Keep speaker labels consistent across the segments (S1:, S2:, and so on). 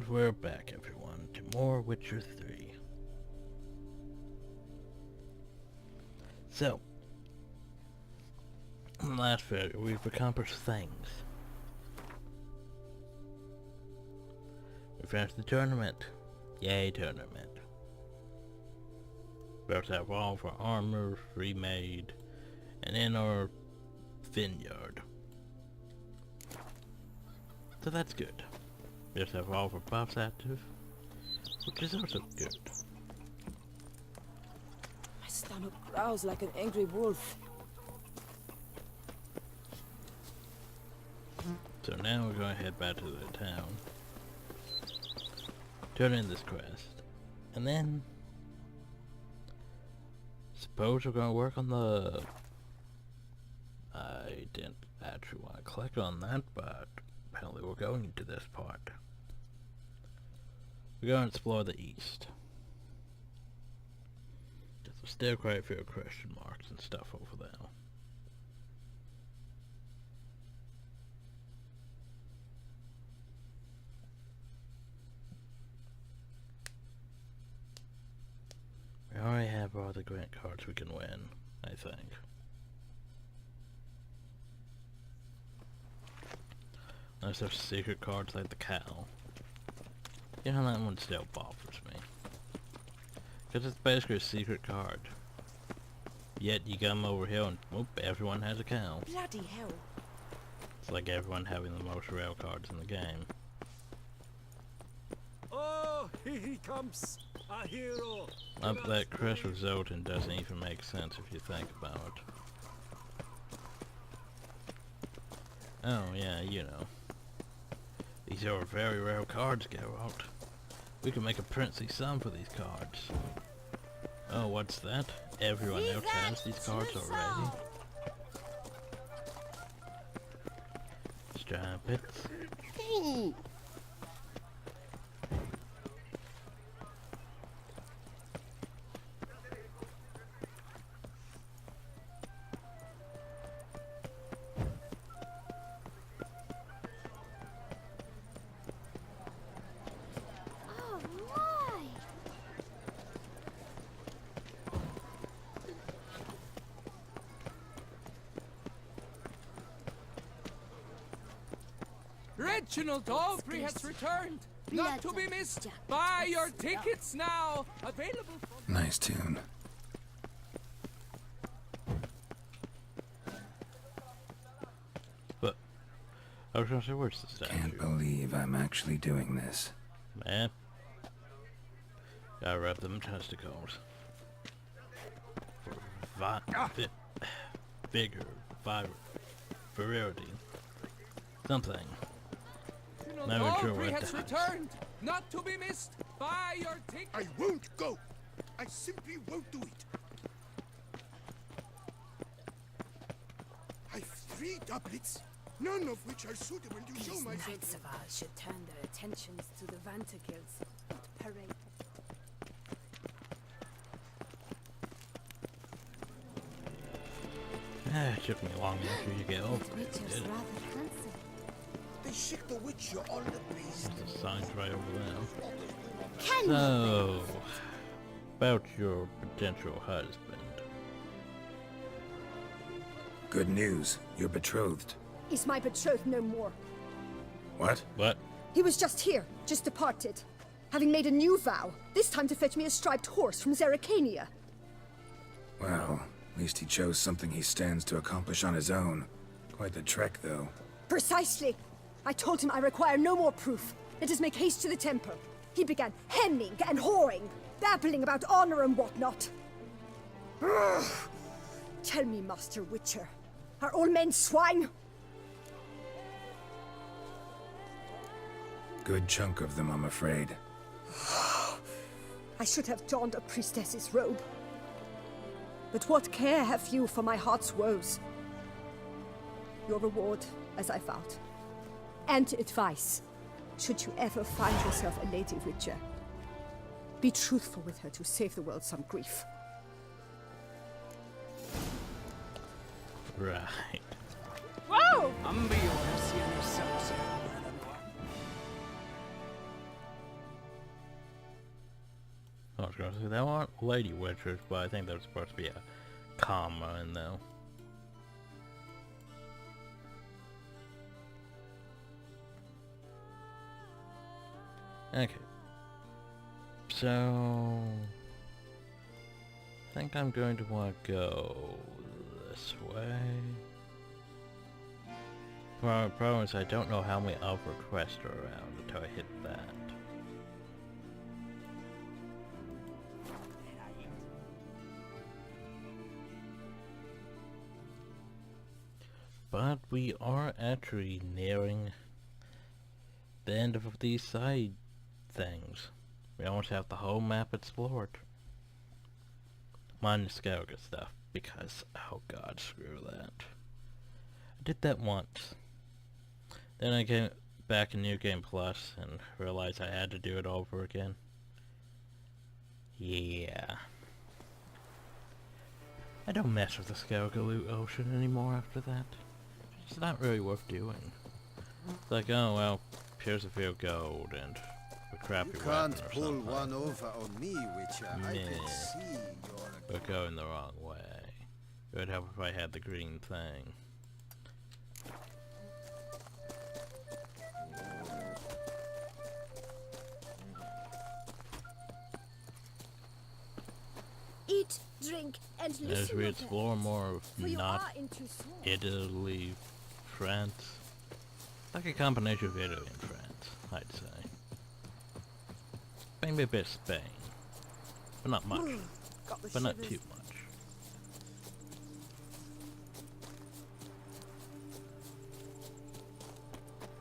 S1: And we're back, everyone, to more Witcher 3. So, in the last video, we've accomplished things. We finished the tournament. Yay, tournament. We also have all of our armor remade and in our vineyard. So that's good. We also have all of our buffs active, which is also good.
S2: My stomach growls like an angry wolf.
S1: So now we're going to head back to the town, turn in this quest, and then suppose we're going to work on the... I didn't actually want to click on that, but apparently we're going to this part. We're going to explore the east. There's still quite a few question marks and stuff over there. We already have all the grant cards we can win, I think. Unless there's secret cards like the cow. You know, that one still bothers me. Because it's basically a secret card. Yet you come over here and whoop, everyone has a cow.
S2: Bloody hell.
S1: It's like everyone having the most rare cards in the game.
S3: Oh, here he comes, a hero.
S1: Up that Chris with Zoltan doesn't even make sense if you think about it. Oh yeah, you know. These are very rare cards, Geralt. We can make a princely sum for these cards. Oh, what's that? Everyone else has these cards already. Strumpets.
S3: Reginald Aubrey has returned, not to be missed. Buy your tickets now. Available for...
S4: Nice tune.
S1: But I was gonna say, where's the statue?
S4: Can't believe I'm actually doing this.
S1: Man, gotta rub them testicles. For vigor, virility, something.
S3: Reginald Aubrey has returned, not to be missed. Buy your tickets.
S5: I won't go. I simply won't do it. I've 3 doublets, none of which are suitable to show
S2: These
S5: myself.
S2: knights of ours should turn their attentions to the Vantergills, not parade.
S1: It took me long enough to get over it.
S2: Witcher's
S1: Did it?
S2: rather handsome.
S5: They shake the Witcher all the place.
S1: The sign's right over there.
S2: Can
S1: So, about your potential husband.
S4: Good news. You're betrothed.
S6: Is my betrothed no more?
S4: What?
S1: What?
S6: He was just here, just departed, having made a new vow, this time to fetch me a striped horse from Zerrikania.
S4: Well, at least he chose something he stands to accomplish on his own. Quite the trek, though.
S6: Precisely. I told him I require no more proof. Let us make haste to the temple. He began hemming and hawing, babbling about honor and whatnot. Ugh. Tell me, Master Witcher, are all men swine?
S4: Good chunk of them, I'm afraid.
S6: I should have donned a priestess's robe. But what care have you for my heart's woes? Your reward, as I vowed. And advice, should you ever find yourself a lady Witcher. Be truthful with her to save the world some grief.
S1: Right.
S2: Whoa!
S1: I was gonna say, there aren't lady witchers, but I think there's supposed to be a comma in there. Okay. So... I think I'm going to want to go this way. Problem is I don't know how many other quests are around until I hit that. But we are actually nearing the end of these side things. We almost have the whole map explored. Minus Skellige stuff, because, oh god, screw that. I did that once. Then I came back in New Game Plus and realized I had to do it over again. Yeah. I don't mess with the Skellige loot ocean anymore after that. It's not really worth doing. It's like, oh well, here's a few gold and a crappy
S7: You
S1: weapon
S7: can't
S1: or
S7: pull
S1: something.
S7: one over on me, Witcher. I can see
S1: We're going the wrong way. It would help if I had the green thing.
S6: Eat, drink, and
S1: As
S6: listen.
S1: we
S6: to
S1: explore
S6: them,
S1: more of
S6: for you
S1: not
S6: are into sword.
S1: Italy, France. Like a combination of Italy and France, I'd say. Maybe a bit of Spain. But not much.
S6: Got the
S1: But not
S6: shivers.
S1: too much.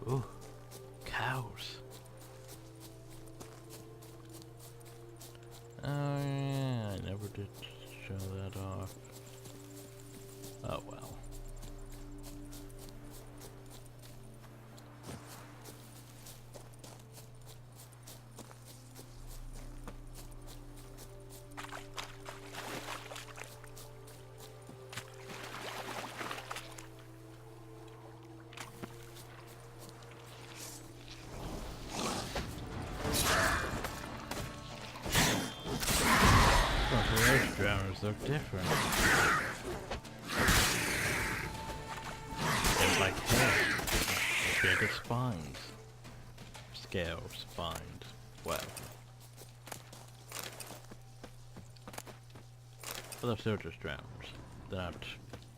S1: Ooh, cows. Oh yeah, I never did show that off. Oh well. Those drowners look different. They're like hair. Bigger spines. Scales, spines. Well. But they're still just drowners. They're not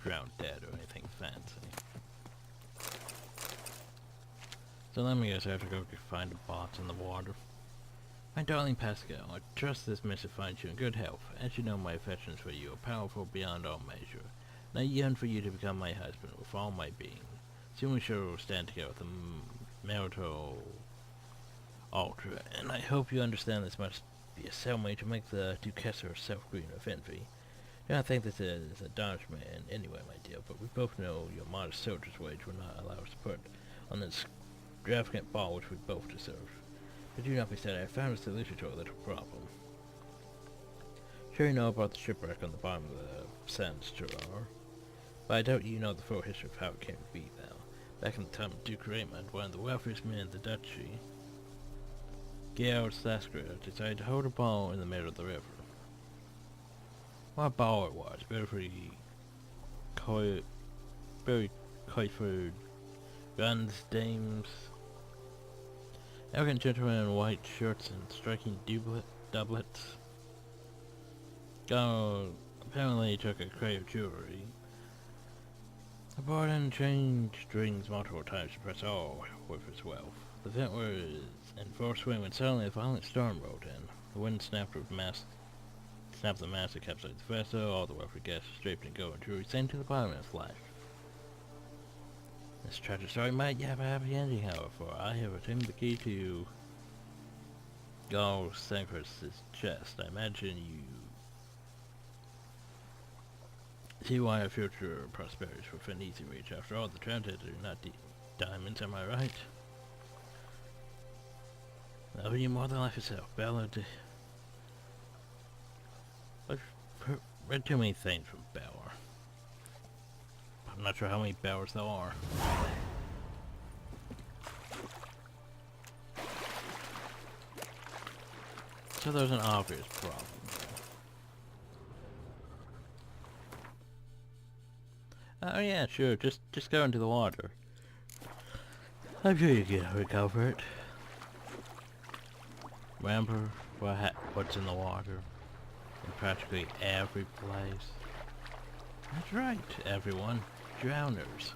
S1: drowned dead or anything fancy. So let me guess, I have to go find a box in the water. My darling Pascal, I trust this missive finds you in good health. As you know, my affections for you are powerful beyond all measure, and I yearn for you to become my husband with all my being. Soon we shall stand together at the marital altar, and I hope you understand this must be a ceremony to make the Duchess herself green of envy. Do not think this is a dodgement in any way, my dear, but we both know your modest soldier's wage will not allow us to put on this extravagant ball which we both deserve. But do not be sad, I have found a solution to our little problem. Sure you know about the shipwreck on the bottom of the sands, Gerard, but I doubt you know the full history of how it came to be now. Back in the time of Duke Raymond, one of the wealthiest men in the duchy, Georg Saskra, decided to hold a ball in the middle of the river. What a ball it was, very coiffured guns, dames, elegant gentlemen in white shirts and striking doublets. Apparently he took a crate of jewelry. I bought and changed rings multiple times to press all with his wealth. The event was in full swing when suddenly a violent storm rolled in. The wind snapped the mast that capsized the vessel. All the wealthy guests draped in gold and jewelry sank to the bottom of its life. This tragic story might have a happy ending, however, for I have obtained the key to Gall Sancris's chest. I imagine you see why our future prosperity is within easy reach. After all, the transits are not diamonds, am I right? Love you more than life itself, Bella. I've read too many things from Bella. I'm not sure how many Bellas there are. So there's an obvious problem. Oh yeah, sure, just go into the water. I'm sure you can recover it. Remember what's in the water? In practically every place. That's right, everyone. Drowners.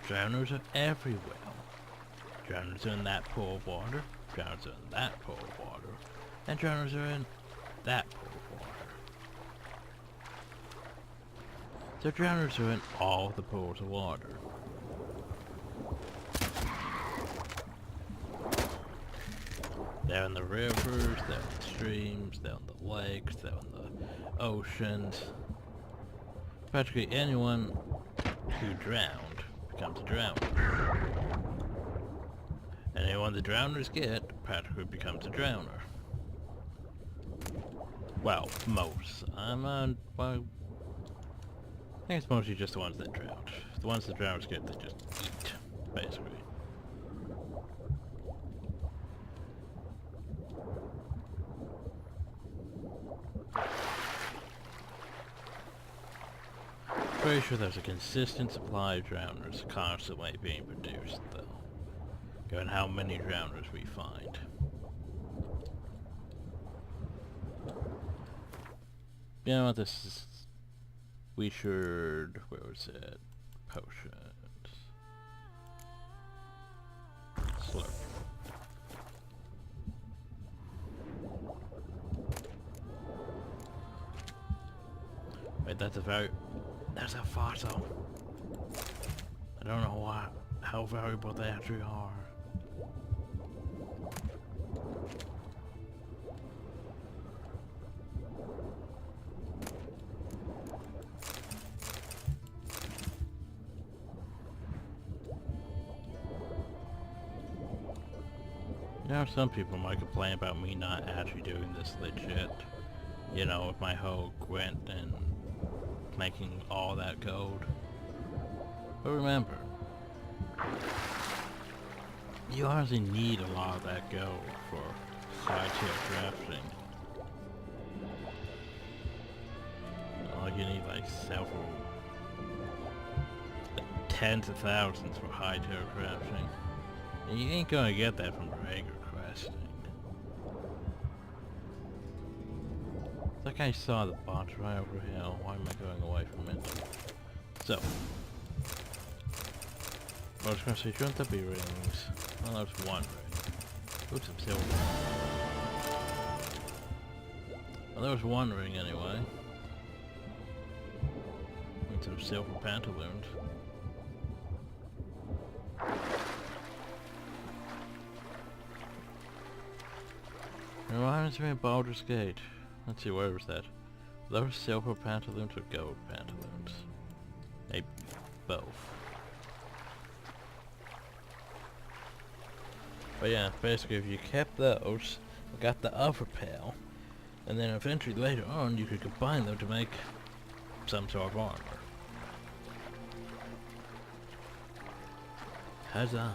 S1: Drowners are everywhere. Drowners are in that pool of water. Drowners are in that pool of water. And drowners are in that pool of water. So drowners are in all the pools of water. They're in the rivers, they're in the streams, they're in the lakes, they're in the oceans. Practically anyone who drowned becomes a drowner. And anyone the drowners get practically becomes a drowner. Well, most. Well, I think it's mostly just the ones that drowned. The ones that drowners get, they just eat, basically. Pretty sure there's a consistent supply of drowners constantly being produced, though. Given how many drowners we find. You know what, this is... We should... Where was it? Potions. Slurp. Wait, that's a fossil. I don't know how valuable they actually are. You know, some people might complain about me not actually doing this legit. You know, with my whole Gwent and making all that gold. But remember, you honestly need a lot of that gold for high-tier crafting. You need like several tens of thousands for high-tier crafting. And you ain't gonna get that from regular questing. Like I saw the box right over here. Why am I going away from it? So. I was gonna say, shouldn't there be rings? Well, there's one ring. Oops, some silver. Well, there was one ring anyway. And some silver pantaloons. Reminds me of Baldur's Gate. Let's see, where was that? Those silver pantaloons or gold pantaloons? Maybe both. But yeah, basically if you kept those, you got the other pair, and then eventually later on you could combine them to make some sort of armor. Huzzah!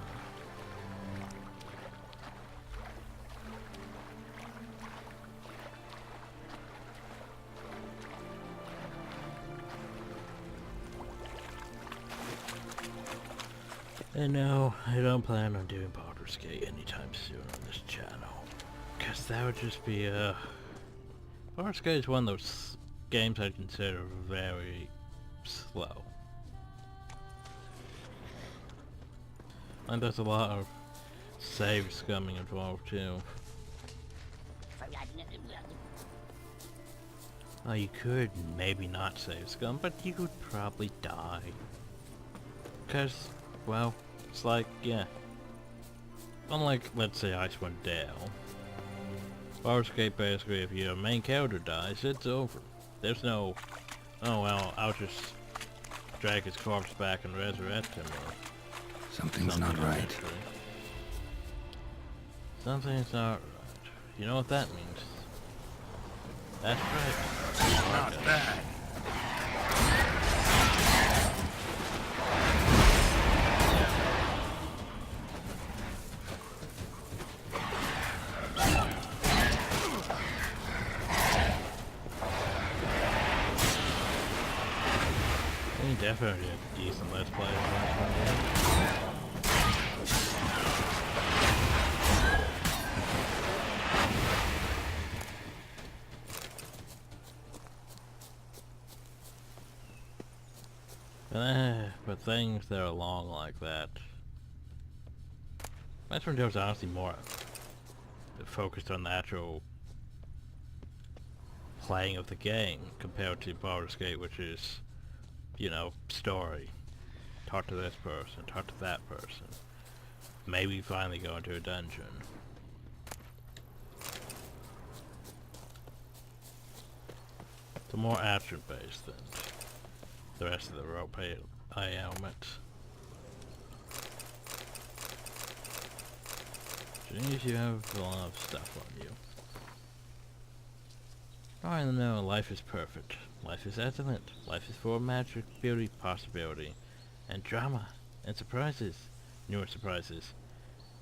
S1: And no, I don't plan on doing Baldur's Gate anytime soon on this channel. Cause that would just be, Baldur's Gate is one of those games I consider very slow. And there's a lot of save scumming involved too. Oh, you could maybe not save scum, but you would probably die. Cause, well, it's like, yeah. Unlike, let's say, Icewind Dale. Baldur's Gate, basically, if your main character dies, it's over. There's no, oh well, I'll just drag his corpse back and resurrect him, or
S4: Something's not right.
S1: Something's not right. You know what that means? That's right.
S4: Not bad.
S1: definitely a decent Let's Play of that one. But things that are long like that. That's when there's honestly more focused on the actual playing of the game compared to Baldur's Gate, which is, you know, story. Talk to this person, talk to that person. Maybe finally go into a dungeon. It's more action based than the rest of the roleplay elements. Jeez, you have a lot of stuff on you. I know life is perfect. Life is excellent. Life is full of magic, beauty, possibility, and drama, and surprises. Numerous surprises.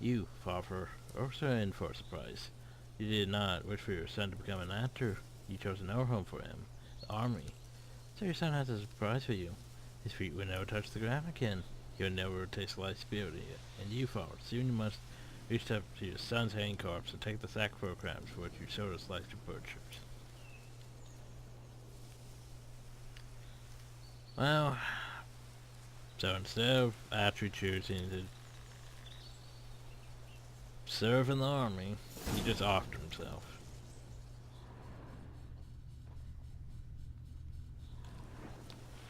S1: You, father, are also in for a surprise. You did not wish for your son to become an actor. You chose another home for him, the army. So your son has a surprise for you. His feet will never touch the ground again. You'll never taste life's beauty. And you, father, soon you must reach up to your son's hanging corpse and take the sack for crabs for which you sold his life to butchers. Well, so instead of actually choosing to serve in the army, he just offed himself.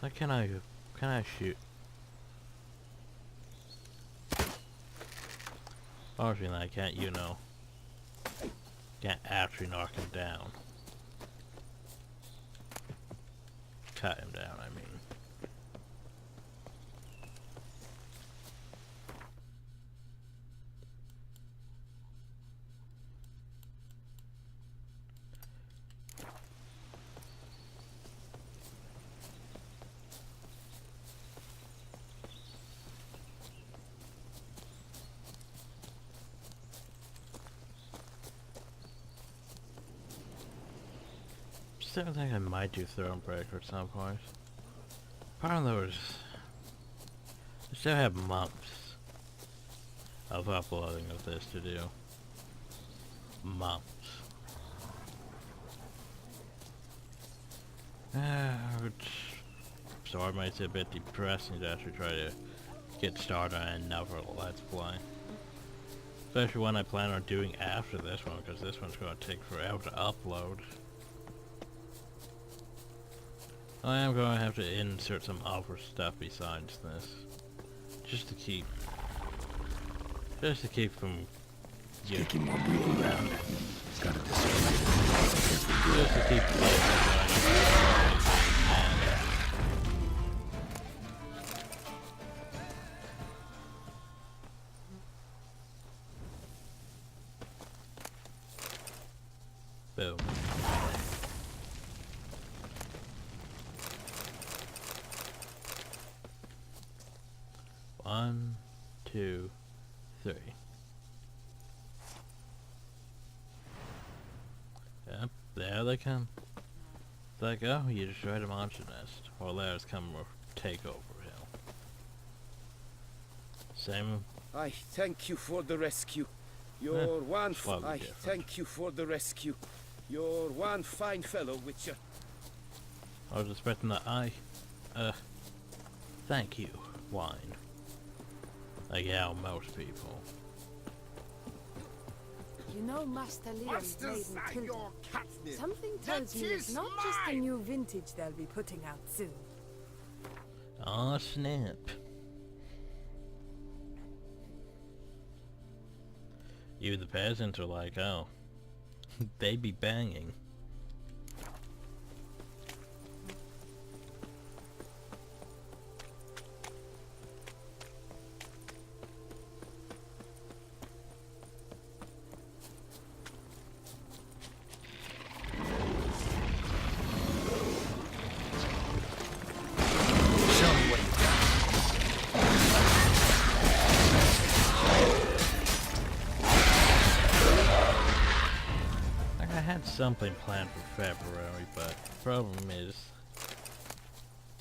S1: Like, can I shoot? Obviously I can't, you know, can't actually knock him down. Cut him down, I mean. Still think I might do Thronebreaker at some point. Part of those, I still have months of uploading of this to do. Months. So it might be a bit depressing to actually try to get started on another Let's Play. Especially one I plan on doing after this one, because this one's going to take forever to upload. I am going to have to insert some other stuff besides this. Just to keep from
S4: Taking more breathing ground. It's got to display.
S1: just to keep boom. 1, 2, 3. Yep, there they come. It's like, oh, you destroyed a monster nest. Well, there's come take over hill. Same.
S8: I thank you for the rescue. You're one. I thank you for the rescue. You're one fine fellow, Witcher.
S1: I was expecting that thank you, wine. Like how most people.
S2: You know Master Liam
S5: What's
S2: made
S5: this
S2: in
S5: at
S2: Tilda.
S5: your catnip?
S2: Something tells me it's not just the new vintage they'll be putting out soon.
S1: Aw, snap. Even the peasants are like, oh, they be banging. Something planned for February, but the problem is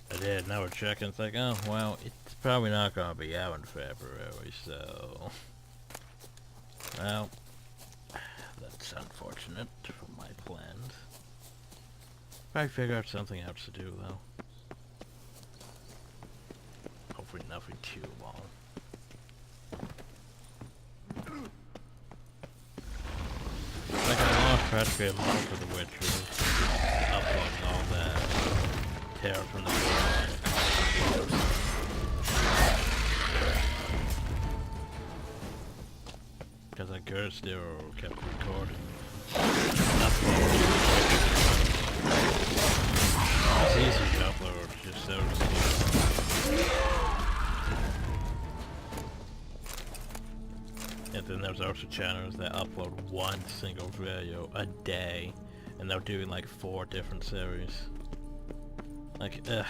S1: I did. Now we're checking. It's like, oh, well, it's probably not going to be out in February, so... Well, that's unfortunate for my plans. Probably figure out something else to do, though. Hopefully nothing too long. Like, I lost practically a month for The Witcher. Uploading all that. Terror from the world. Because I could still kept recording. It's easy to upload, just so slow. And then there's also channels that upload one single video a day, and they're doing like 4 different series. Like, I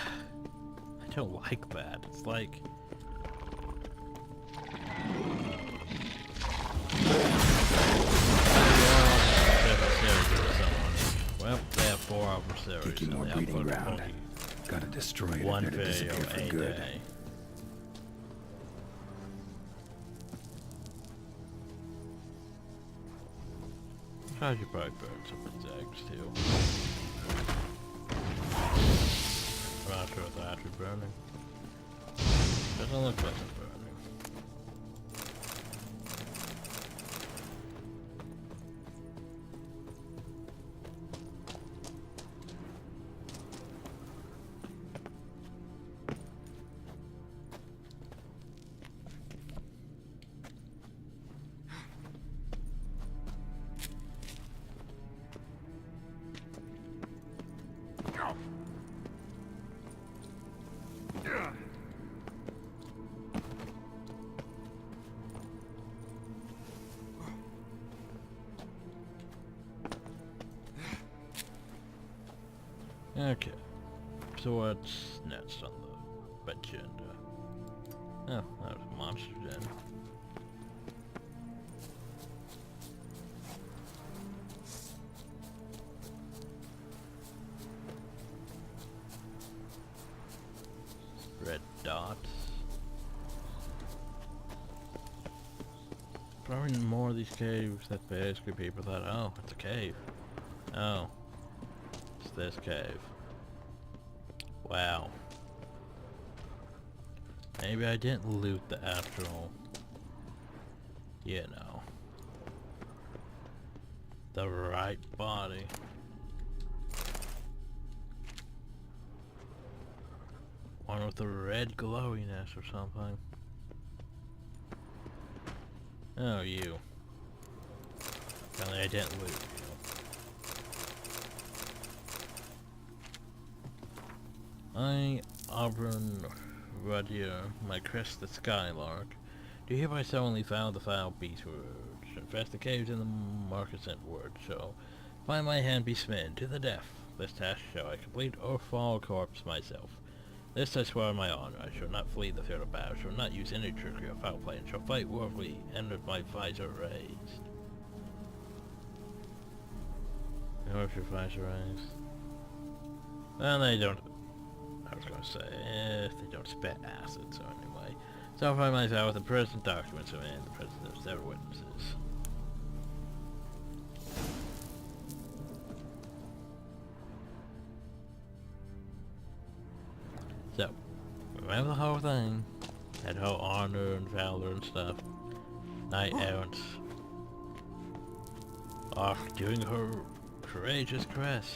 S1: don't like that. It's like... Well, they have 4 of them series.
S4: Taking more breeding ground. Gotta destroy it
S1: one
S4: if they're to
S1: video
S4: disappear for
S1: a
S4: good.
S1: day. How'd you probably burn some of these eggs too? I'm not sure if they're actually burning. Doesn't look like they're burning. Okay, so what's next on the agenda? Oh, that was a monster den. Red dots. Probably more of these caves that basically people thought, oh, it's a cave. Oh. It's this cave. Wow. Maybe I didn't loot the actual, you know, the right body. One with the red glowiness or something. Oh, you. Apparently I didn't loot you. I, Auburn Rudier, my crested skylark, do hereby solemnly vow the foul beastward, infest the caves in the Marcascent wood, shall by my hand be smitten to the death. This task shall I complete or fall a corpse myself. This I swear on my honor, I shall not flee the field of battle, shall not use any trickery or foul play, and shall fight worthily, and with my visor raised. And with your visor raised? Well, they don't... I was gonna say, they don't spit acid, so anyway. So I find myself with the present documents and the presence of several witnesses. So, remember the whole thing? That whole honor and valor and stuff. Knight errants are doing her courageous quest.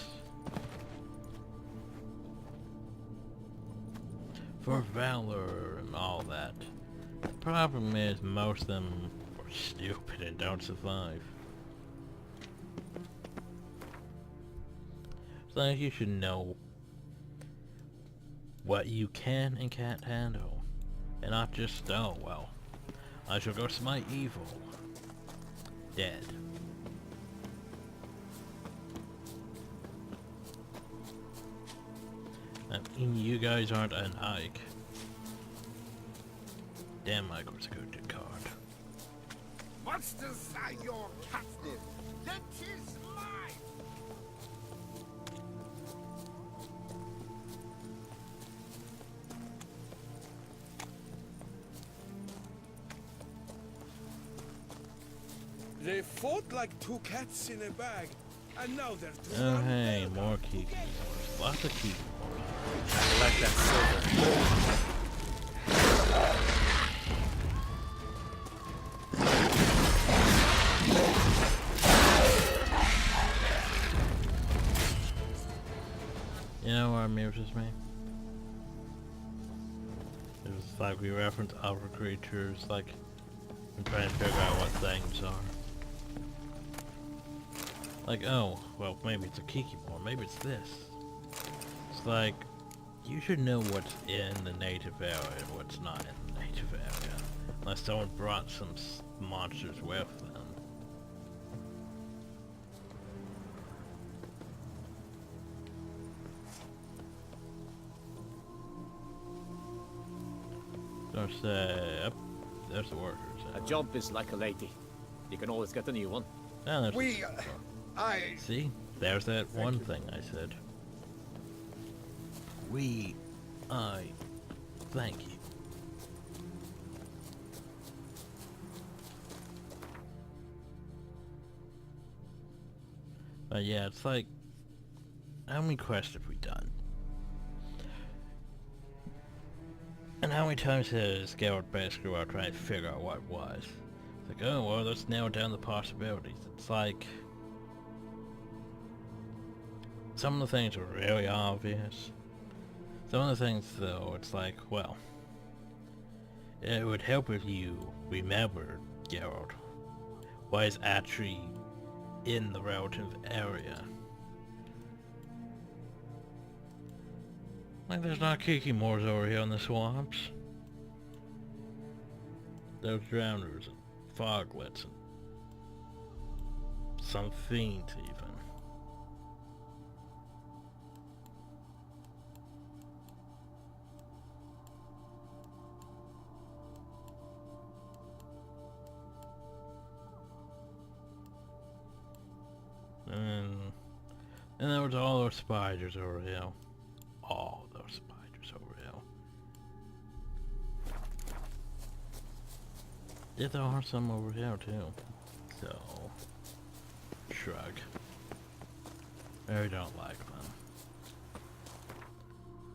S1: For valor and all that. The problem is most of them are stupid and don't survive. So you should know what you can and can't handle. And not just, oh well, I shall go smite evil. Dead. I mean, you guys aren't an Ike. Damn, Ike was a good card.
S5: Monsters are your captive. That is mine. They fought like two cats in a bag, and now they're two.
S1: Oh hey, more kiki mores. Lots of kiki mores.
S8: I like that silver.
S1: You know what amuses me? It's like we reference other creatures, like I'm trying to figure out what things are. Like, oh, well, maybe it's a kikimore, maybe it's this. It's like, you should know what's in the native area and what's not in the native area. Unless someone brought some monsters with them. There's the workers.
S9: A jump is like a lady. You can always get a new one.
S1: Oh,
S7: We,
S1: see? There's that one thing I said. Thank you. But yeah, it's like, how many quests have we done? And how many times has Geralt basically while trying to figure out what it was? It's like, oh well, let's narrow down the possibilities. It's like, some of the things are really obvious. Some of the things though, it's like, well, it would help if you remembered Geralt was actually in the relative area. Like there's not kikimores over here in the swamps. There's drowners and foglets and some fiends even. And there was all those spiders over here. All those spiders over here. Yeah, there are some over here too. So, shrug. I don't like them.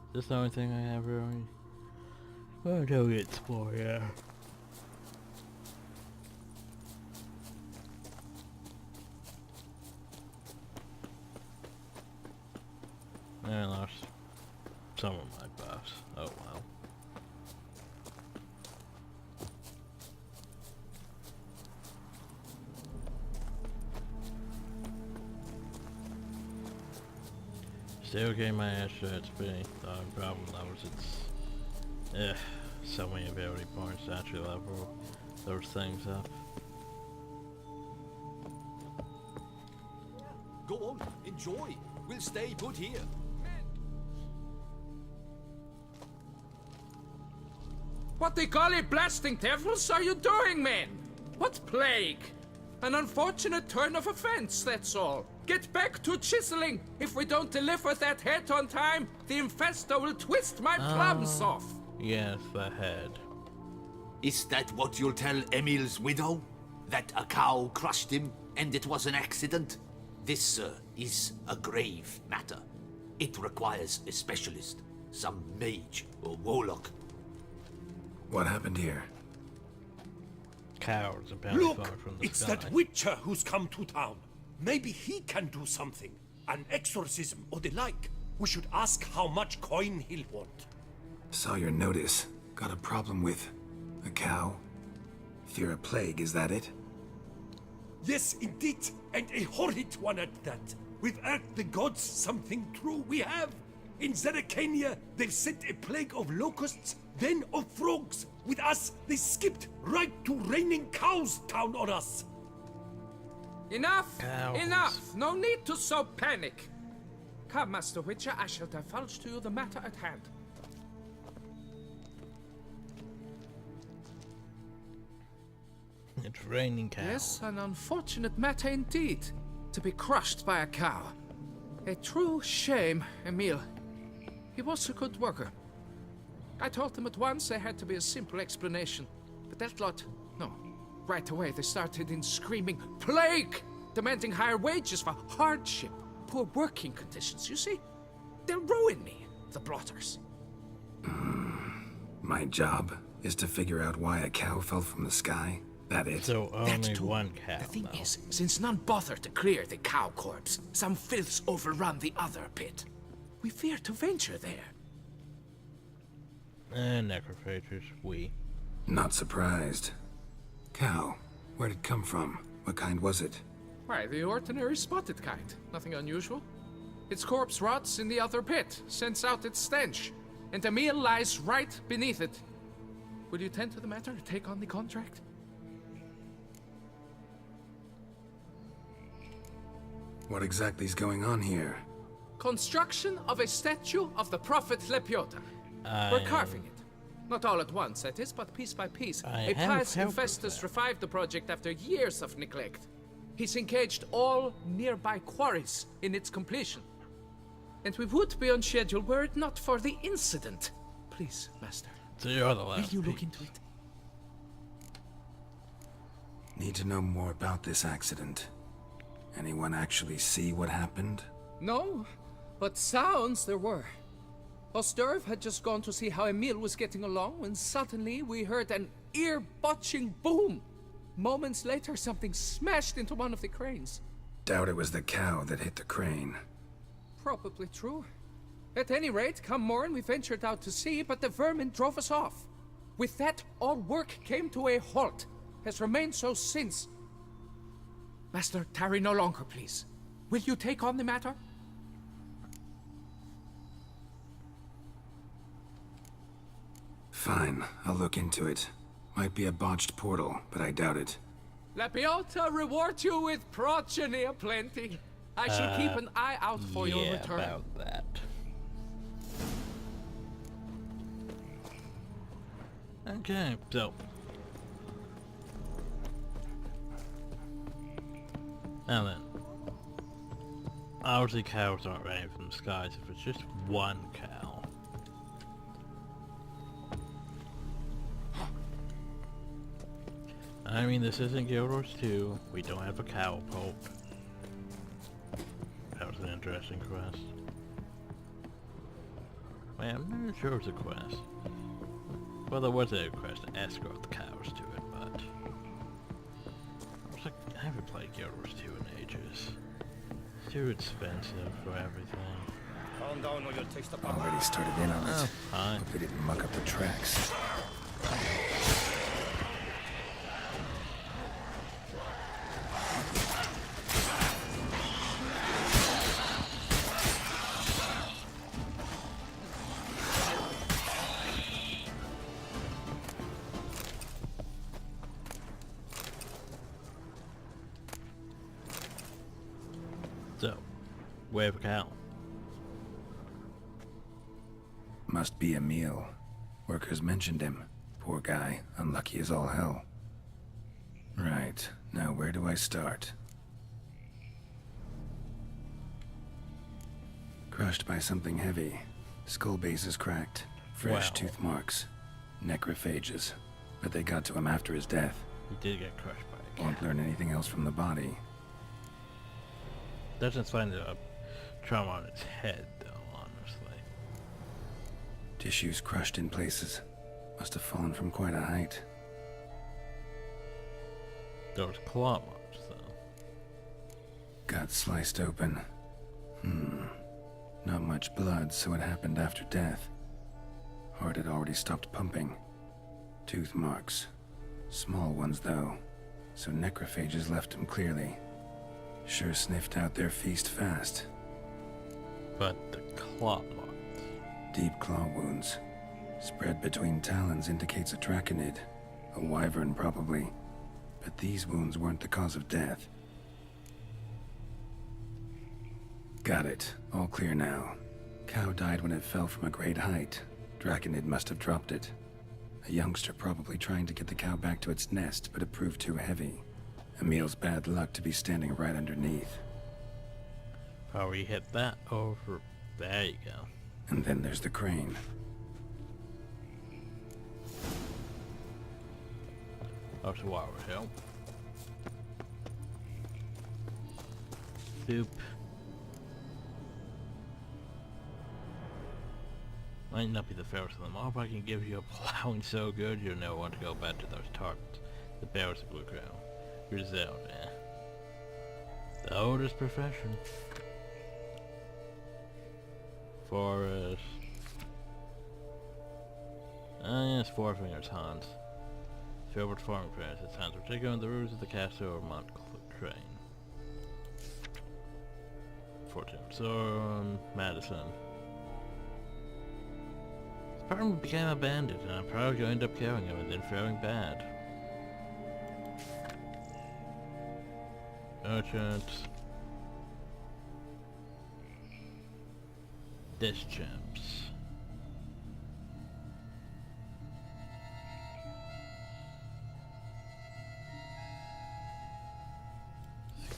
S1: Is this the only thing I have really? Well, don't get spoiled, yeah. I lost some of my buffs. Oh well. Still getting my extra XP. The only problem though is it's so many ability points to actually level those things up.
S10: Go on, enjoy. We'll stay put here.
S3: What the golly blasting devils are you doing, men? What plague? An unfortunate turn of offense, that's all. Get back to chiseling. If we don't deliver that head on time, the infestor will twist my plums off.
S1: Yes, the head.
S10: Is that what you'll tell Emil's widow? That a cow crushed him and it was an accident? This, sir, is a grave matter. It requires a specialist, some mage or warlock.
S4: What happened here?
S1: Cowards apparently
S5: Look,
S1: far from the
S5: it's
S1: sky.
S5: that witcher who's come to town. Maybe he can do something. An exorcism or the like. We should ask how much coin he'll want.
S4: Saw your notice. Got a problem with a cow? Fear a plague, is that it?
S5: Yes, indeed, and a horrid one at that. We've earned the gods something true we have. In Zeracania, they've sent a plague of locusts, then of frogs. With us, they skipped right to raining cows down on us.
S3: Enough!
S1: Cows.
S3: Enough! No need to so panic. Come, Master Witcher, I shall divulge to you the matter at hand.
S1: It's raining cows.
S3: Yes, an unfortunate matter indeed. To be crushed by a cow. A true shame, Emil. He was a good worker. I told them at once there had to be a simple explanation. But that lot, no. Right away, they started in screaming, "Plague!" demanding higher wages for hardship, poor working conditions, you see? They'll ruin me, the blotters.
S4: My job is to figure out why a cow fell from the sky. That it?
S1: So only one cow.
S3: The thing
S1: though.
S3: is, since none bother to clear the cow corpse, some filths overrun the other pit. We fear to venture there.
S1: Necrophages, we.
S4: Not surprised. Cow. Where'd it come from? What kind was it?
S3: Why, the ordinary spotted kind. Nothing unusual. Its corpse rots in the other pit, sends out its stench, and the meal lies right beneath it. Will you tend to the matter, take on the contract?
S4: What exactly is going on here?
S3: Construction of a statue of the prophet Lepiota. We're carving it. Not all at once, that is, but piece by piece. A pious Infestus revived the project after years of neglect. He's engaged all nearby quarries in its completion. And we would be on schedule were it not for the incident. Please, Master.
S1: So you're the last.
S3: Will you look into it?
S4: Need to know more about this accident. Anyone actually see what happened?
S3: No, but sounds there were. Osterv had just gone to see how Emil was getting along when suddenly we heard an ear-botching boom. Moments later, something smashed into one of the cranes.
S4: Doubt it was the cow that hit the crane.
S3: Probably true. At any rate, come morn we ventured out to sea, but the vermin drove us off. With that, all work came to a halt. Has remained so since. Master, tarry no longer, please. Will you take on the matter?
S4: Fine, I'll look into it. Might be a botched portal, but I doubt it.
S3: Lepiota reward you with progeny aplenty. I shall keep an eye out for your return.
S1: Yeah, about that. Okay, so now then, obviously cows aren't raining from the skies if it's just one cow. I mean, this isn't Guild Wars 2. We don't have a cow pope. That was an interesting quest. Wait, I'm not sure it was a quest. Well, there was a quest to escort the cows to it, but I haven't played Guild Wars 2 in ages. It's too expensive for everything.
S7: Calm down or you'll taste the
S4: Already started in on it.
S1: Oh, fine.
S4: Hope they didn't muck up the tracks.
S1: So, where have a cow?
S4: Must be Emil. Workers mentioned him. Poor guy, unlucky as all hell. Right, now where do I start? Crushed by something heavy. Skull base is cracked. Fresh
S1: Wow.
S4: tooth marks. Necrophages. But they got to him after his death.
S1: He did get crushed by a cow.
S4: Won't learn anything else from the body.
S1: Doesn't find a trauma on its head, though, honestly.
S4: Tissues crushed in places. Must have fallen from quite a height.
S1: Those claw marks, though.
S4: Gut sliced open. Not much blood, so it happened after death. Heart had already stopped pumping. Tooth marks. Small ones, though. So necrophages left him clearly. Sure sniffed out their feast fast.
S1: But the claw marks.
S4: Deep claw wounds. Spread between talons indicates a draconid. A wyvern, probably. But these wounds weren't the cause of death. Got it. All clear now. Cow died when it fell from a great height. Draconid must have dropped it. A youngster probably trying to get the cow back to its nest, but it proved too heavy. Emil's bad luck to be standing right underneath.
S1: Probably hit that over. There you go.
S4: And then there's the crane.
S1: That's why would help. Soup. Might not be the fairest of them all, but I can give you a plowing so good you'll never want to go back to those targets. The barrels of Blue Crown. Griselda. The oldest profession. Forest. Ah yes, Four Fingers Hans. Filled with farming premises, Hans particularly on the roofs of the castle of Montclain. Fortune Soren, Madison. This apartment became abandoned, and I'm probably going to end up killing him and then faring bad. Merchants. Disc champs.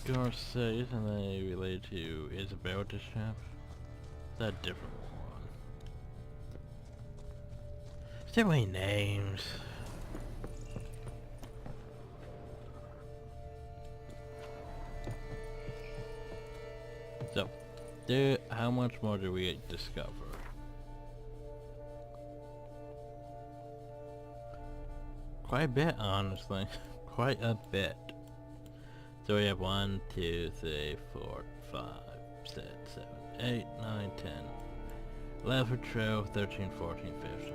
S1: Garces, and they relate to Isabel Deschamps. That different one. Still many names. So, how much more do we discover? Quite a bit, honestly. Quite a bit. So we have 1, 2, 3, 4, 5, 6, 7, 8, 9, 10, 11, 12, 13, 14, 15.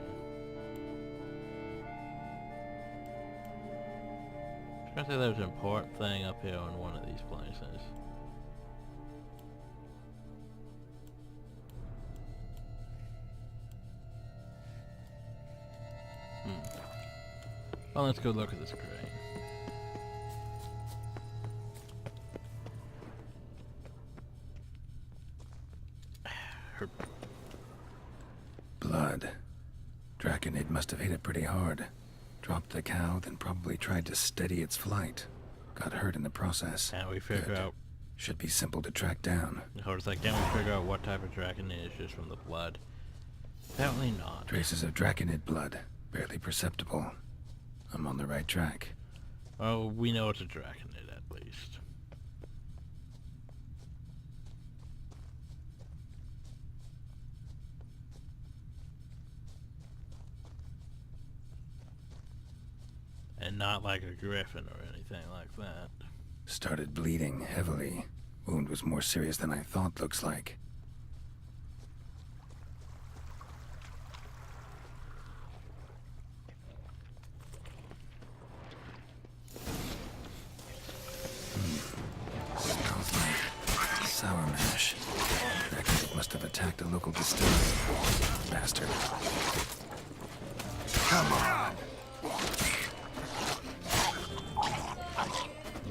S1: I was gonna say there's an important thing up here on one of these places. Well, let's go look at this crane.
S4: Blood. Draconid must have hit it pretty hard. Dropped the cow, then probably tried to steady its flight. Got hurt in the process.
S1: Can we figure out?
S4: Should be simple to track down.
S1: I was like, can we figure out what type of dragon it is just from the blood? Apparently not.
S4: Traces of Draconid blood. Barely perceptible. I'm on the right track.
S1: Oh, we know it's a draconid at least. And not like a griffin or anything like that.
S4: Started bleeding heavily. Wound was more serious than I thought, looks like. Smells like sour mash. Draconid must have attacked a local distillery. Bastard. Come on.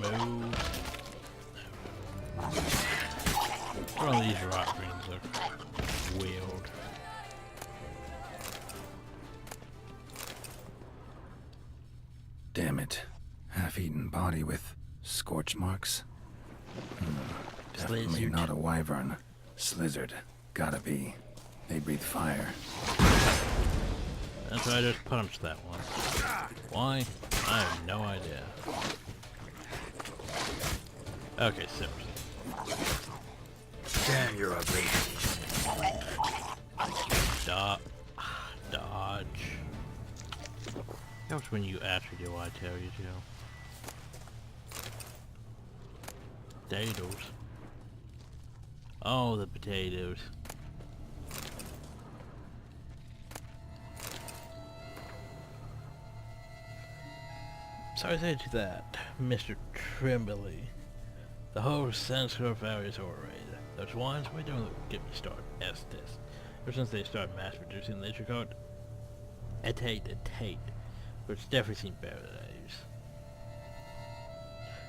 S1: Move. All these rock greens are weird.
S4: Damn it. Half-eaten body with scorch marks? Definitely
S1: Slizzard.
S4: not a wyvern. Slizzard. Gotta be. They breathe fire.
S1: That's why I just punched that one. Why? I have no idea. Okay, seriously.
S4: Damn, you're ugly.
S1: Dodge. That was when you actually do what I tell you to. Potatoes. Oh, the potatoes. So I say to that, Mr. Tremblay, the whole Sanskrit Valley is overrated. Those wines, we don't get me started. Estes. Ever since they started mass producing, they should call it Etate, which definitely seems better than I use.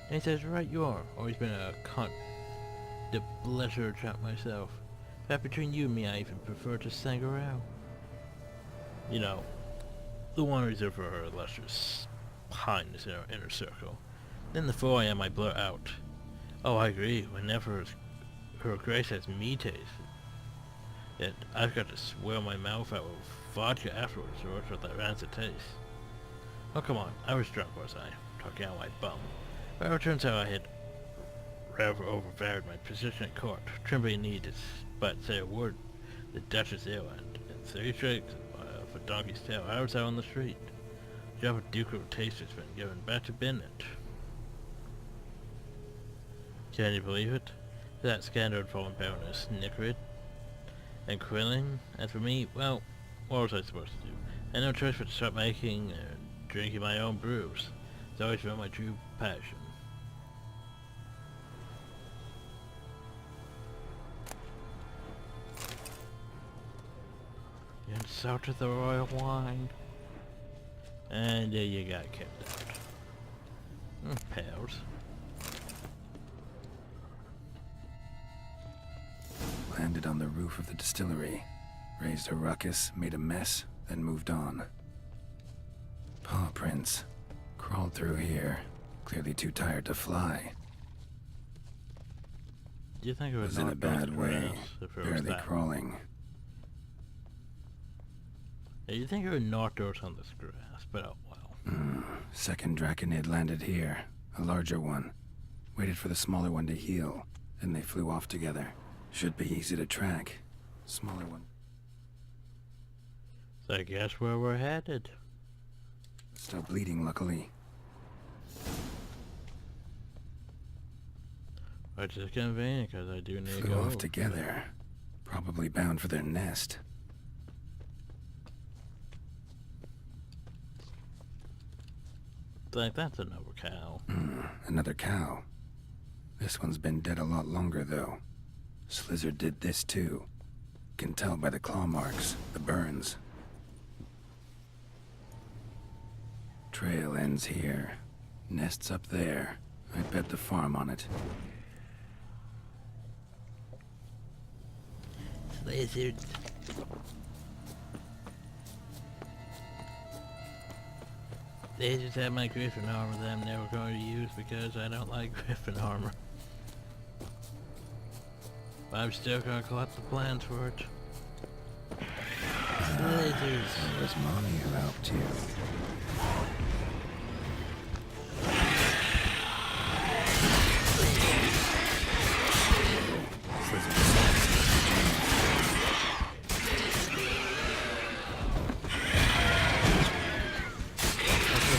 S1: And he says, right you are. Always been a cunt. The pleasure chap myself. But between you and me, I even prefer to Sangarao. You know, the one reserved for her illustrious highness in our inner circle. Then the fool I am, I blurt out. Oh, I agree. Whenever her grace has me tasted, that I've got to swell my mouth out with vodka afterwards, or else with that rancid taste. Oh, come on. I was drunk, was I? Talking out my bum. Well, it turns out I had rather overvalued my position at court. Trembling needed but say a word. The Duchess ill, and in 3 shakes of a donkey's tail, I was out on the street. The job of ducal taste has been given back to Bennett. Can you believe it? That scandal had fallen Baroness Nickrid and Quilling. As for me, well, what was I supposed to do? I had no choice but to start making and drinking my own brews. It's always been my true passion. You insulted the royal wine. And you got kicked out. Pals.
S4: Landed on the roof of the distillery. Raised a ruckus, made a mess, then moved on. Paw prints. Crawled through here. Clearly too tired to fly.
S1: Do you think it
S4: Was in a bad way. Barely crawling.
S1: Yeah, you think it would knock doors on this grass, but oh well.
S4: Second Draconid landed here. A larger one. Waited for the smaller one to heal. Then they flew off together. Should be easy to track. Smaller one.
S1: So I guess where we're headed.
S4: Still bleeding, luckily.
S1: Which is convenient, because I do need to
S4: Flew
S1: go.
S4: off together. Probably bound for their nest.
S1: Like, that's another cow.
S4: Another cow. This one's been dead a lot longer, though. Slizzard did this, too. Can tell by the claw marks, the burns. Trail ends here. Nest's up there. I bet the farm on it.
S1: Slizzard. They just have my Griffin armor that I'm never going to use because I don't like Griffin armor. But I'm still going to collect the plans for it. Slizzard.
S4: So was Mommy who helped you.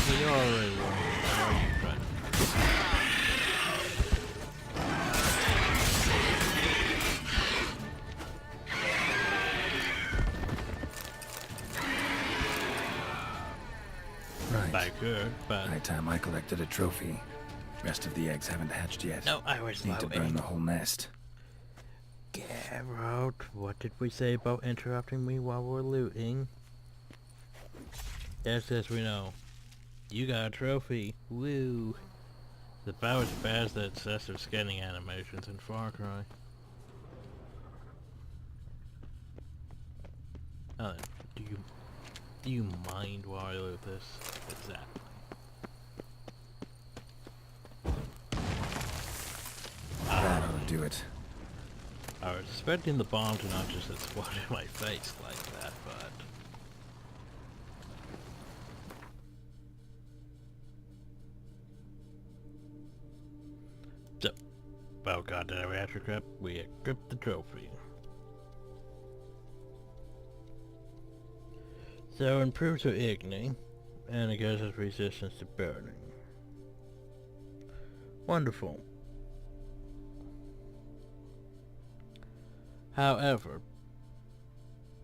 S1: You already won. Why are you trying to-
S4: Right.
S1: I could, but
S4: By the time I collected a trophy, rest of the eggs haven't hatched yet.
S1: no, I was
S4: Need to
S1: loading.
S4: burn the whole nest.
S1: Geralt, what did we say about interrupting me while we're looting? Yes, yes, we know. You got a trophy. Woo. The bow is bad as the excessive scanning animations in Far Cry. Oh, do you mind while I loot this? Exactly.
S4: That ought to do it.
S1: I was expecting the bomb to not just explode in my face like that, but... So, oh god, did I actually grab? We equipped the trophy. So, improves your igni, and it gives us resistance to burning. Wonderful. However,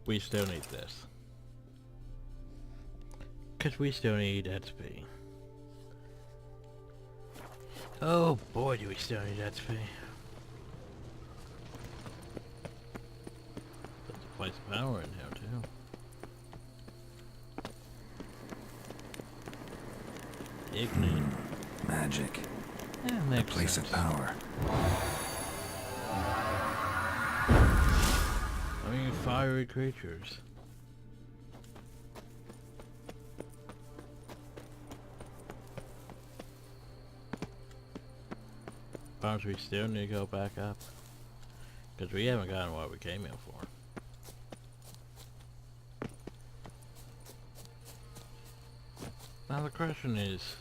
S1: we still need this. Because we still need XP. Oh boy, do we still need XP. There's a place of power in here too. Igni.
S4: Magic.
S1: Yeah, makes
S4: Place
S1: sense.
S4: of power.
S1: I mean, fiery creatures. Perhaps we still need to go back up. Because we haven't gotten what we came here for. Now the question is,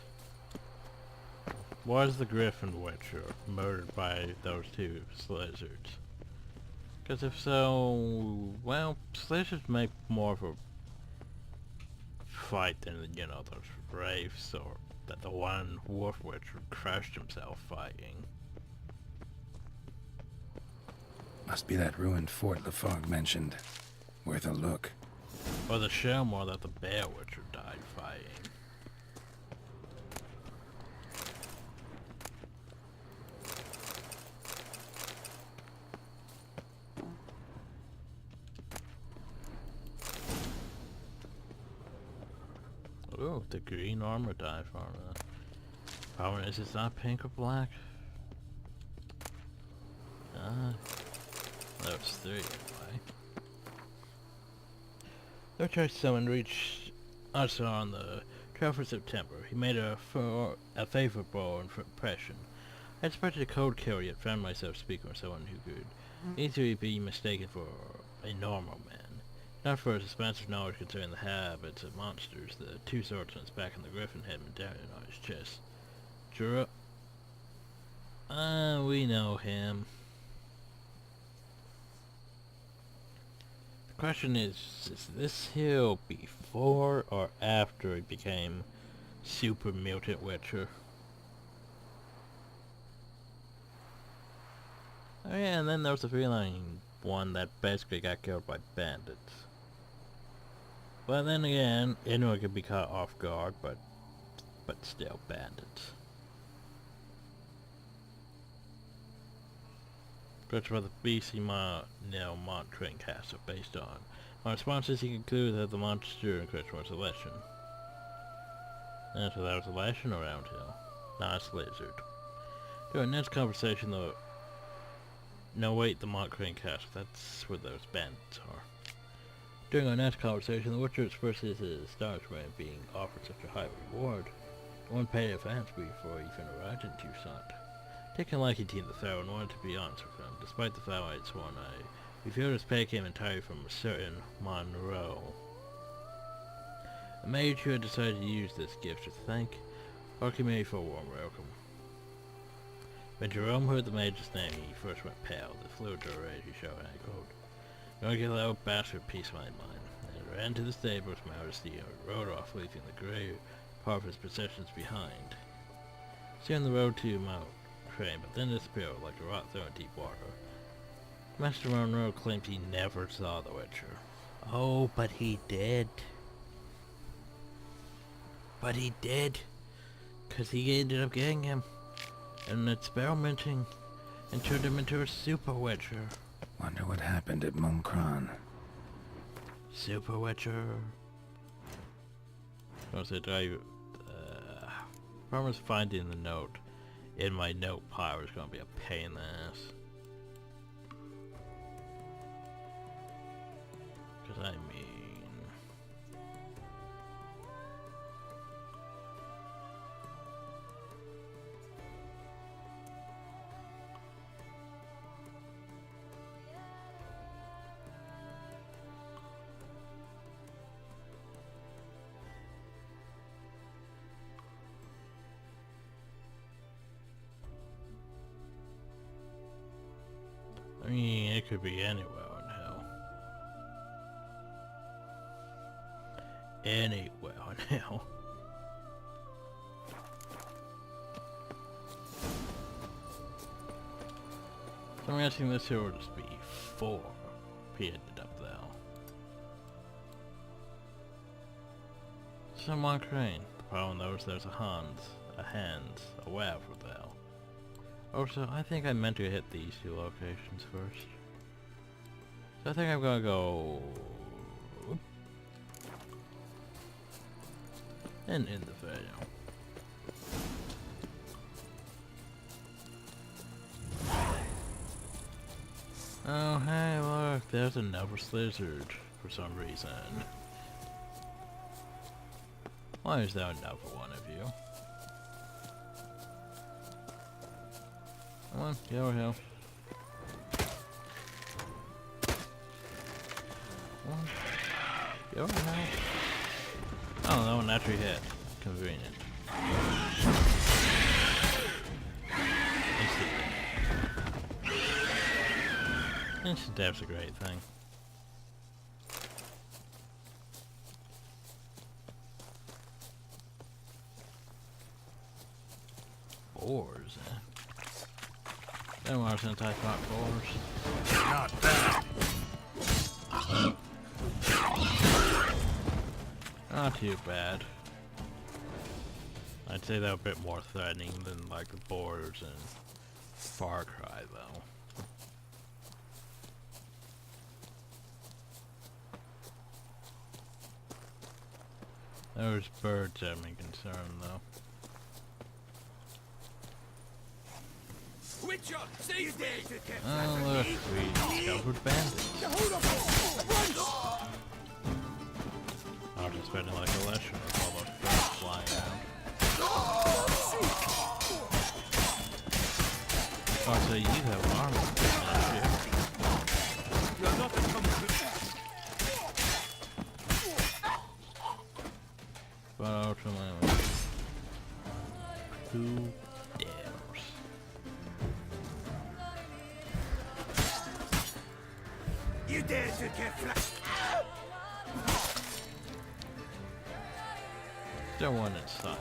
S1: was the Griffin Witcher murdered by those two lizards? Because if so, well, lizards make more of a fight than, you know, those wraiths or that the one Wolf Witcher crushed himself fighting.
S4: Must be that ruined fort LaFog mentioned. Worth a look.
S1: Or the Shelmore that the Bear Witcher died fighting. Ooh, the green armor dive armor. Problem is it's not pink or black. Ah, that was 3 anyway. No choice summon reached us on the 12th of September. He made a favorable impression. I expected a cold kill, yet found myself speaking with someone who could easily be mistaken for a normal man. Not for his expansive knowledge concerning the habits of monsters, the 2 swords on his back and the griffin head medallion on his chest. Jura? We know him. The question is this hill before or after he became Super Mutant Witcher? Oh yeah, and then there was the feline one that basically got killed by bandits. But then again, anyone could be caught off guard, but still bandits. That's what the BC Montclair Castle based on. My responses, he concluded that the monster in question was a Leshen. And so that was a Leshen or Roundhill? Nah, it's Lizard. During next conversation though, no wait, the Montclair Castle, that's where those bandits are. During our next conversation, the Witcher expressed his astonishment at being offered such a high reward. One paid advance before he even arrived in Toussaint. Taking liking to the Pharaoh and wanted to be honest with him, despite the fact I had sworn we feel his pay came entirely from a certain Monroe. A mage who had decided to use this gift to thank our community for a warm welcome. When Jerome heard the mage's name, he first went pale. The fluid to rage he showed, and I quote, "Don't get that old bastard piece my mind." And he ran to the stables, Majesty, and rode off, leaving the grey part of his possessions behind. Soon the road to Mount Crane, but then disappeared like a rock thrown in deep water. Master Monroe claimed he never saw the Witcher. Oh, but he did. But he did. 'Cause he ended up getting him. And experimenting. And turned him into a Super Witcher.
S4: Wonder what happened at Moncron.
S1: Super Witcher. Promise finding the note in my note pile is gonna be a pain in the ass. 'Cause I mean... it could be anywhere in hell. Anywhere in hell. So I'm guessing this here will just be 4 he ended up there. So Montclair, the problem though is there's a Hans, a werewolf there. Also, I think I meant to hit these 2 locations first. So I think I'm gonna go... and end the video. Oh hey look, there's another lizard for some reason. Why is there another one of you? Come on, get over here. Come on. Get over here. Oh, that one actually hit. convenient. Instant dev's a great thing. Boars, eh? Don't want to type out boars. Not bad. Not too bad. I'd say they're a bit more threatening than like the boars in Far Cry, though. Those birds have me concerned, though. Oh, look, we discovered bandits. I'll just spend like a lesson with all those birds flying around. Oh, so you have armor.
S5: You're not a comfort.
S1: But ultimately, who dares?
S5: You dare to get flat?
S1: There one inside.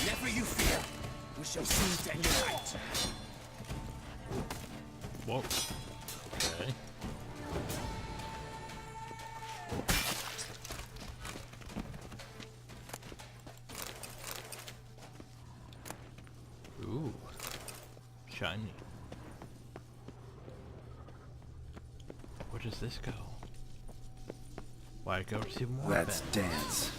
S5: Never you fear. We shall see it tonight.
S1: Whoa. Okay. Ooh. Shiny. Where does this go? Why go to see more?
S4: Let's dance.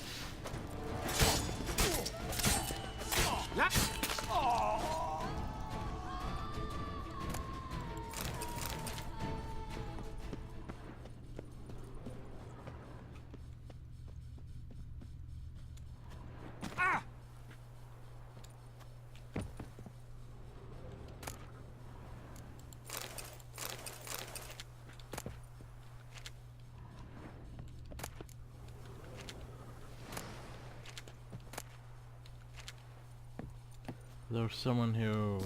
S1: There's someone who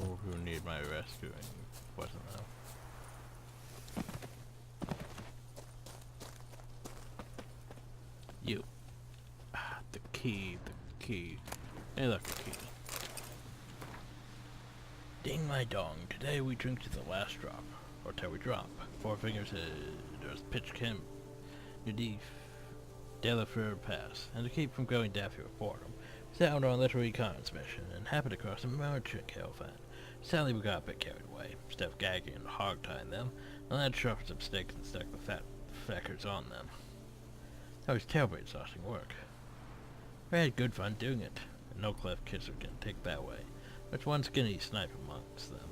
S1: need my rescuing, wasn't there? You. Ah, the key. Hey, look, a key. Ding my dong. Today we drink to the last drop, or till we drop. Four fingers, there's pitch camp, Udif, Delafur Pass, and to keep from going daffy with boredom. Set out on a little reconnaissance mission and happened across a merchant caravan. Sadly, we got a bit carried away, instead of gagging and hog-tying them, and then sharpened some sticks and stuck the fat feckers on them. That was terribly exhausting work. We had good fun doing it, and no cleft kisser can take that way. There's one skinny sniper amongst them,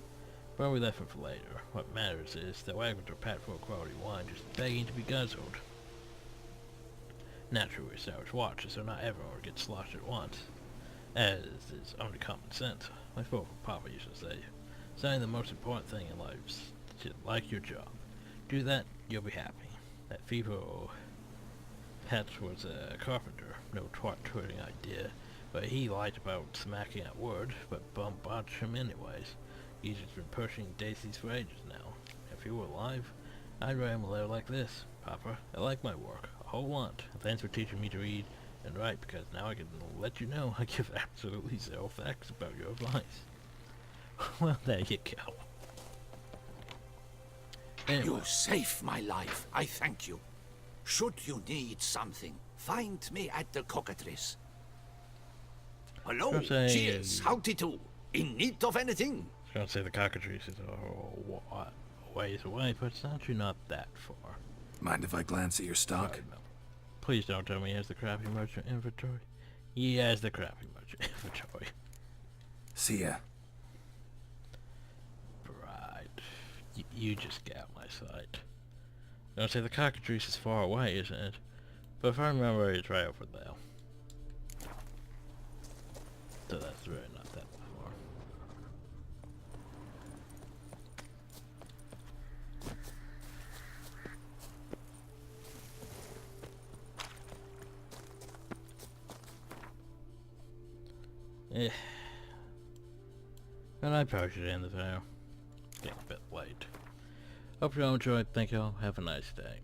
S1: but we left it for later. What matters is that wagons are packed full of quality wine just begging to be guzzled. Naturally, we establish watches so not everyone will get sloshed at once, as is only common sense. My father Papa used to say, saying the most important thing in life is to like your job. Do that, you'll be happy. That Fivo Pets was a carpenter, no twat-twitting idea, but he lied about smacking at wood, but Bum botched him anyways. He's just been pushing daisies for ages now. If you were alive, I'd write him a letter like this. Papa, I like my work a whole lot. Thanks for teaching me to read and write, because now I can let you know I give absolutely zero facts about your advice. Well, there you go. Anyway.
S10: You saved my life. I thank you. Should you need something, find me at the Cockatrice. Hello, cheers, howdy do. In need of anything?
S1: I was gonna say the Cockatrice is a ways away, but it's actually not that far.
S4: Mind if I glance at your stock?
S1: No. Please don't tell me he has the crappy merchant inventory. He has the crappy merchant inventory.
S4: See ya.
S1: Right. You just get out my sight. I was gonna say the Cockatrice is far away, isn't it? But if I remember, it's right over there. So that's really not that far. Eh. And I probably should end the video. Getting a bit late. Hope you all enjoyed. Thank you all. Have a nice day.